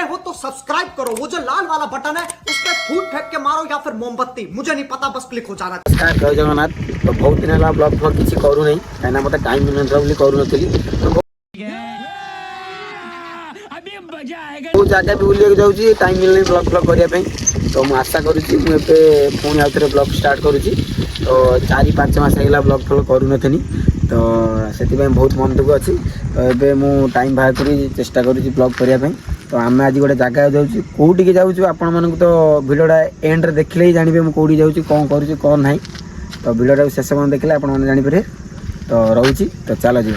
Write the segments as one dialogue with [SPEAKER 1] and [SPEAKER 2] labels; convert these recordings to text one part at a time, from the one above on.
[SPEAKER 1] नए हो तो सब्सक्राइब करो, वो जो लाल वाला बटन है उस पर फूट फेंक के मारो या फिर मोमबत्ती, मुझे नहीं पता, बस क्लिक हो जाना।
[SPEAKER 2] जय जगन्नाथ। तो बहुत दिन है ब्लॉग फ्लॉग किसी करू नहीं कहीं मत टाइम मिल बोली करू बहुत जगह भी बुलिया जाऊँगी टाइम मिलनी ब्लॉग फ्लॉग करने तो मुझे आशा करुँगी मुझे पुणी आउ थे ब्लॉग स्टार्ट करुँची तो 4-5 मास है ब्लॉग फ्लॉग करूनी तो से बहुत मन दुख अच्छी तो ये मुझे टाइम बाहर कर चेष्टा करुँगी ब्लॉग करने तो आम आज गोटे जगह जाऊँ कौटी जाऊँ आपण मानक तो भिडियोटा एंड रे देखले ही जानवे मुझे कौटी जाऊँ कौन करुँची कौन ना तो भिडियोटा शेष पर्यटन देखले आपण मैंने जानीपर तो रोची तो चलो जी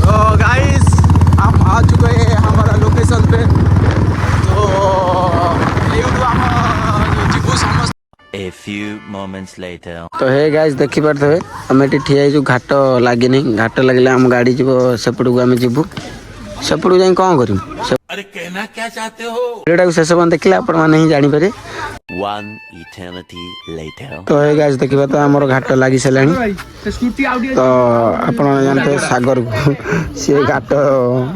[SPEAKER 3] तो गाइस हम आ चुके हैं हमारा लोकेशन पे तो
[SPEAKER 4] A few moments later.
[SPEAKER 2] तो हे गाइस देखी पारे आम ये ठिया घाट लगे नहीं घाट लगे आम गाड़ी जीव सेपट को आम जीवु सेपट को जाए कौन करूँ
[SPEAKER 4] अरे कहना क्या चाहते हो?
[SPEAKER 2] भिडियो शेष पर्यटन देखले आपण मैंने ही जानीपर
[SPEAKER 4] One eternity later.
[SPEAKER 2] तो ये गाइस देखिए तो आमर घाट लगी सारे तो आप जानते सागर को सी घाट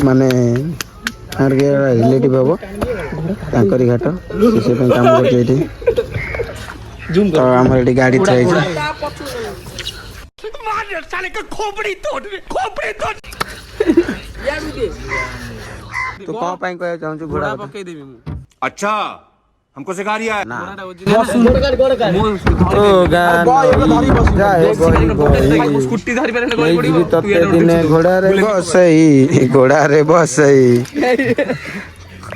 [SPEAKER 2] माने रिलेटिव हम तांकरी घाट से काम कर तो आम ये गाड़ी थी तो कौन पाई कह चाहूँ घोड़ा
[SPEAKER 5] अच्छा हमको सिखा रिया है
[SPEAKER 2] घोड़ा रे बस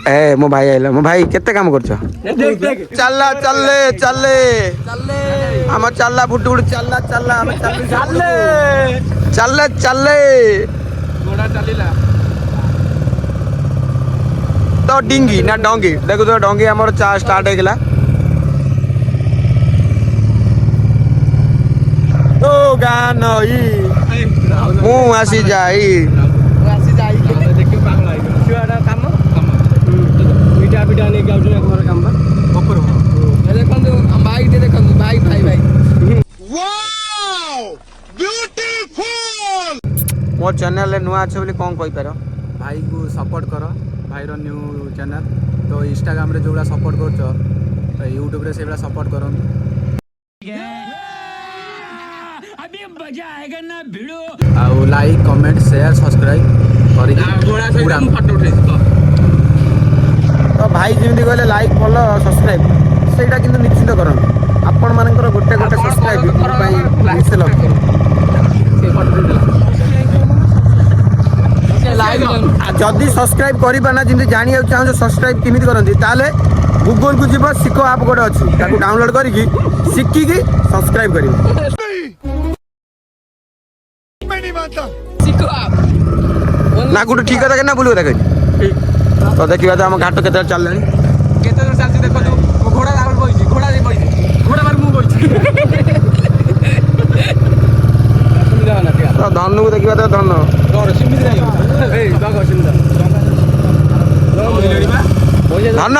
[SPEAKER 2] ए मो भाई आइला मो भाई केते काम करछ चलला चलले चलले हम चलला फुट फुट चलला चलला हम चलले चलले चलले घोड़ा चलिला तो डिंगी ना डोंगी देखो तो डोंगी हमर चा स्टार्ट हो गला ओ गाना ई मु आसी जाई
[SPEAKER 3] देखियो पागल आइ छुआडा काम विटा विटा ने गाउ छ घर काम ऊपर देखंदु बाइक दे देखंदु बाइक भाई भाई
[SPEAKER 5] वाओ ब्यूटीफुल
[SPEAKER 2] मो चैनल ले नुआ छ बोली कोन कहि पारो
[SPEAKER 3] भाई को सपोर्ट करो भाई रो न्यू चैनल तो इंस्टाग्राम रे जोड़ा सपोर्ट करछो तो यूट्यूब रे सेबला सपोर्ट करो आउ लाइक कमेंट शेयर सब्सक्राइब पूरा फोटो उठे
[SPEAKER 2] तो भाई जेमती कहले लाइक फॉलो सब्सक्राइब सेटा किंतु निश्चित करन आपण मानकर गोटे गोटे सब्सक्राइब पई मिसे लग
[SPEAKER 3] से फोटो
[SPEAKER 2] जदि सब्सक्राइब करि पाना जिंदे जानिया चाहू सब्सक्राइब किमिति करंती ताले गूगल को जीव सिको ऐप गोटे अछि ताको डाउनलोड करिकि सिक्की की सब्सक्राइब करियो
[SPEAKER 5] मैं नहीं मानता
[SPEAKER 3] सिको आप
[SPEAKER 2] ना गुड ठीक है ना बोलू देखै तो देखिबा तो हम घाट केते चललानी
[SPEAKER 3] केते दूर चलसी देखो तो घोड़ा लागल बइछि घोड़ा रे बइछि घोड़ा मार मु बइछि
[SPEAKER 2] तो धनु को देखिबा तो धन
[SPEAKER 3] घर सिमिति जाई ए बाग सिमिति
[SPEAKER 2] धन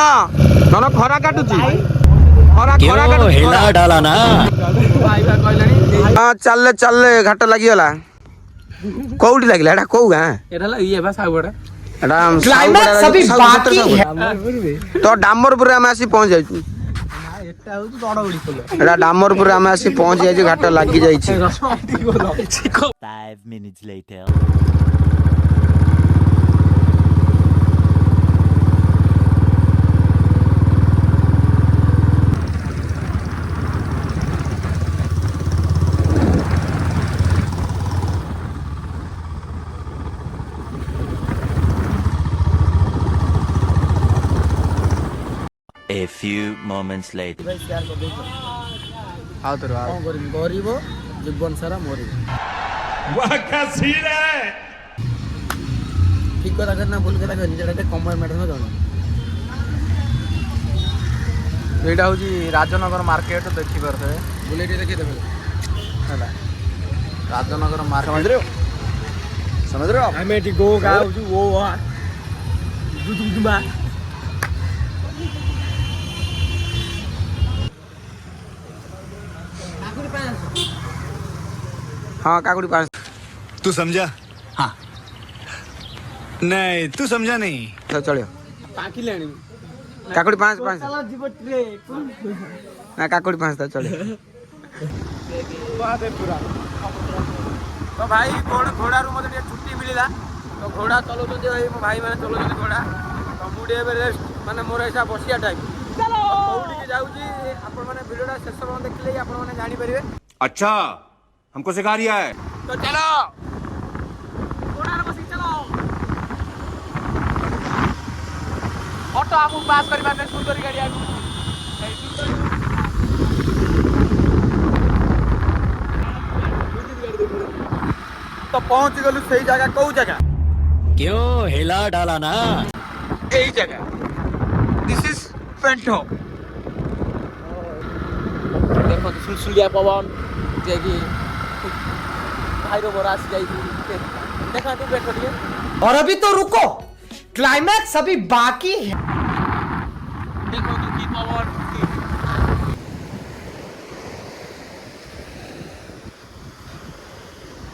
[SPEAKER 2] धन खरा काटुची खरा खरा काटु
[SPEAKER 4] हिला डाला ना
[SPEAKER 3] भाई भाई कहलेनी
[SPEAKER 2] हां चलले चलले घाट लागि गला कोउडी लागिला एटा कोउ गां
[SPEAKER 3] एटा ला ये बा साउडा
[SPEAKER 2] एटा
[SPEAKER 1] क्लाइमैक्स अभी बाकी है
[SPEAKER 2] तो डामरपुर आम आसी पहुंच जाइछु
[SPEAKER 3] एटा हो तो डड़ उड़ी पड़लो
[SPEAKER 2] एटा डामरपुर आम आसी पहुंच जाइछु घाट लागि जाइछि
[SPEAKER 4] 5 minutes later. A few moments later.
[SPEAKER 3] आओ तो आओ
[SPEAKER 2] गरीब जीवन सारा मरी
[SPEAKER 5] वाह क्या सीन है
[SPEAKER 2] ठीक कथा करना भूल कथा करनी जेटा कमर मैडम जण
[SPEAKER 3] एटा होजी राजनगर मार्केट देखि परथे
[SPEAKER 2] बुलेट देखि देबे
[SPEAKER 3] हला राजनगर मार्केट
[SPEAKER 2] समझ रहे हो
[SPEAKER 3] हमें टी गो गाउ वो दुदुमा
[SPEAKER 2] हाँ काकुड़ी 5
[SPEAKER 5] तू समझा? हाँ नहीं तू समझा नहीं।
[SPEAKER 2] तो चलियो
[SPEAKER 3] पाकी लेनी
[SPEAKER 2] काकुड़ी 5 5
[SPEAKER 3] चलो जीव ट्रे
[SPEAKER 2] ना काकुड़ी 5 तो चलियो
[SPEAKER 3] बात है पूरा
[SPEAKER 2] तो भाई घोड़ा रू मते छुट्टी मिलिला तो घोड़ा चलाउछन् जे मो भाई माने चलाउछन् घोड़ा तो मु एबे रेस्ट माने मोर ऐसा बसिया टाइम चलो कोउडी के जाउची आपण माने वीडियोटा शेष पर्यंत देखले आपण माने जानि परिबे।
[SPEAKER 5] अच्छा हमको सिखा रिया है।
[SPEAKER 2] तो चलो
[SPEAKER 3] घोड़ा रे बसी चलो ऑटो आपको पास करबा में सुंदर गाड़ी आगु
[SPEAKER 2] तो पहुंच गलु सही जगह कौ जगह
[SPEAKER 4] क्यों हिला डाला ना?
[SPEAKER 2] यही जगह दिस इज पेंटो
[SPEAKER 3] देखो सुलसुलिया पवन जे कि भाईरो बरास जाई देखा तू बैठो दिए
[SPEAKER 1] और अभी तो रुको, क्लाइमैक्स अभी बाकी है।
[SPEAKER 3] देखो तू की पवन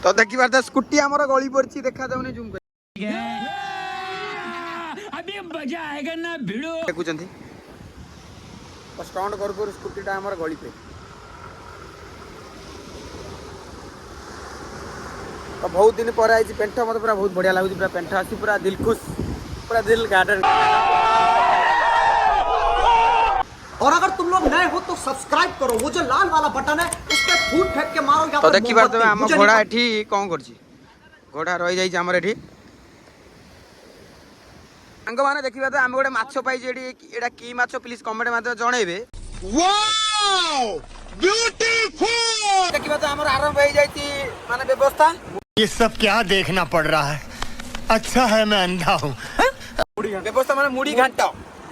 [SPEAKER 2] तो देखि बार स्कूटी हमर गली पड़ची देखा जाउनी जूम कर
[SPEAKER 4] अभी मजा आएगा ना भिड़ो।
[SPEAKER 2] देखुचंती तो स्टैंड कर स्कूटीटा हमर गली पे तो बहुत दिन पर आई पेंट मत पूरा बहुत बढ़िया लगुच पूरा पेंट आसी पूरा दिल खुश पूरा दिल गार्डन।
[SPEAKER 1] और अगर तुम लोग नए हो तो सब्सक्राइब करो, वो जो लाल वाला बटन है उस पे फूट फेंक के मारो या
[SPEAKER 2] तो
[SPEAKER 1] फिर
[SPEAKER 2] देखि बार
[SPEAKER 1] मोमबत्ती।
[SPEAKER 2] हम
[SPEAKER 1] मुझे
[SPEAKER 2] घोड़ा
[SPEAKER 1] नहीं
[SPEAKER 2] एठी कोन करछि घोड़ा रहि जाई हमर एठी अंग माने देखिबा तो हम गोटे माछो पाई जेडी एडा की माछो प्लीज कमेंट माध्यम जणेबे। वाओ ब्यूटीफुल देखिबा तो हमर आरंभ हो जाईती माने व्यवस्था।
[SPEAKER 6] ये सब क्या देखना पड़ रहा है? अच्छा है मैं अंधा हूँ।
[SPEAKER 2] व्यवस्था माने मुड़ी घाट तो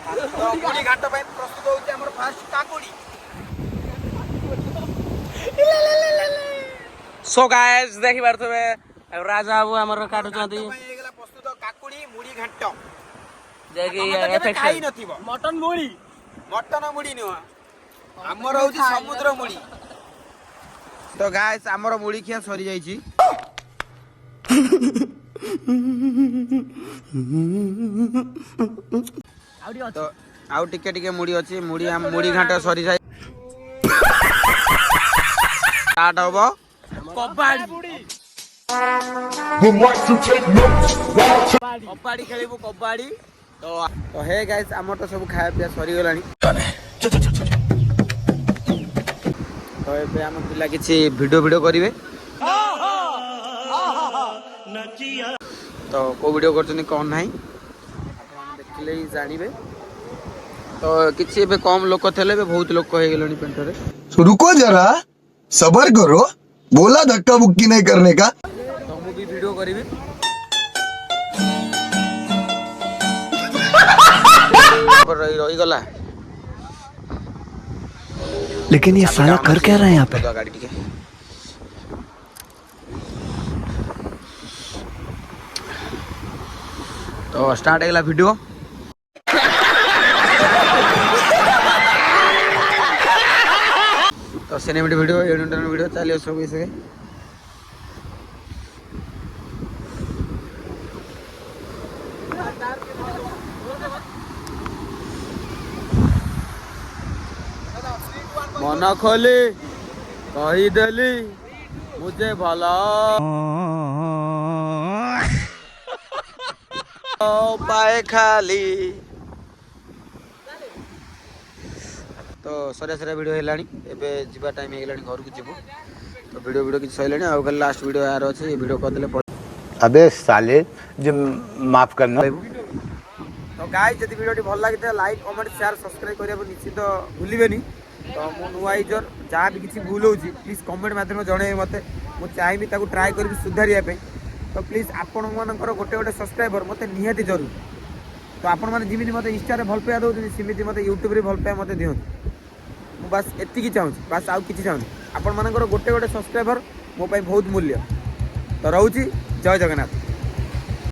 [SPEAKER 2] मुड़ी घाट पे प्रस्तुत होउचे हमर फास्ट काकुड़ी।
[SPEAKER 3] सो गाइस देखि बार तबे राजा बाबू हमर काटु चंती
[SPEAKER 2] एगला प्रस्तुत काकुड़ी मुड़ी घाट
[SPEAKER 3] जे कि
[SPEAKER 2] एफेक्ट खाई नथिबो
[SPEAKER 3] मटन मुड़ी
[SPEAKER 2] मटन मुड़ी नुह हमर होउची समुद्र मुड़ी। तो गाइस हमर मुड़ी खिया सरी जाईची तो आउ टिके मुड़ी अछि मुड़ी हम मुड़ी घाट सरी जाई स्टार्ट होबो कबड्डी कबड्डी खेलिबो कबड्डी। तो हे गाइस हमर तो सब खाया पिया सरी गलानी तो एबे हम पिला किछि वीडियो करिवे तो को वीडियो करछनी कोन नाही आपण देखले ही जानिबे। तो किछि एबे कम लोक थेले बे बहुत लोक हे गेलनी पेंटरे
[SPEAKER 6] तो रुको जरा सबर करो बोला धक्का बुक्की नहीं करने का।
[SPEAKER 2] तो मु भी वीडियो करिवे पर रही गला
[SPEAKER 7] लेकिन ये साला कर क्या रहा है यहाँ पे?
[SPEAKER 2] गाड़ी ठीक है तो स्टार्ट है वीडियो। तो सिनेमेटिक वीडियो एडिटर वीडियो चलिए सब इसे मन खोली कहीदेली मुझे भला पाए खाली। तो सरिया सरिया वीडियो हेलानी एबे जीवा टाइम हेलानी घर को जीवो तो वीडियो किछ सइलानी आ कल लास्ट वीडियो यार अछि ये वीडियो कर देले
[SPEAKER 6] अबे साले जो माफ करना।
[SPEAKER 2] तो गाइस जदि वीडियो भल लागिते लाइक कमेंट शेयर सब्सक्राइब करिया निश्चित भूलिबेनी। तो मो नुआ यूजर जहाँ भी किसी भूल होची प्लीज कमेंट माध्यम जणे मते मु चाहेबी ताको ट्राई करबी सुधारिया पे। तो प्लीज आपण मानकर गोटे गोटे सब्सक्राइबर मते निहाती जरूर। तो आपण माने जिमिति मते इंस्टा रे भल पाया दउछन सिमिति मते यूट्यूब रे भल पाया मते दिहन मु बस एतिकी चाहूँ बस आउ किछि चाहूँ आपण मानकर गोटे गोटे सब्सक्राइबर मो पाई बहुत मूल्य। तो रहउची जय जगन्नाथ।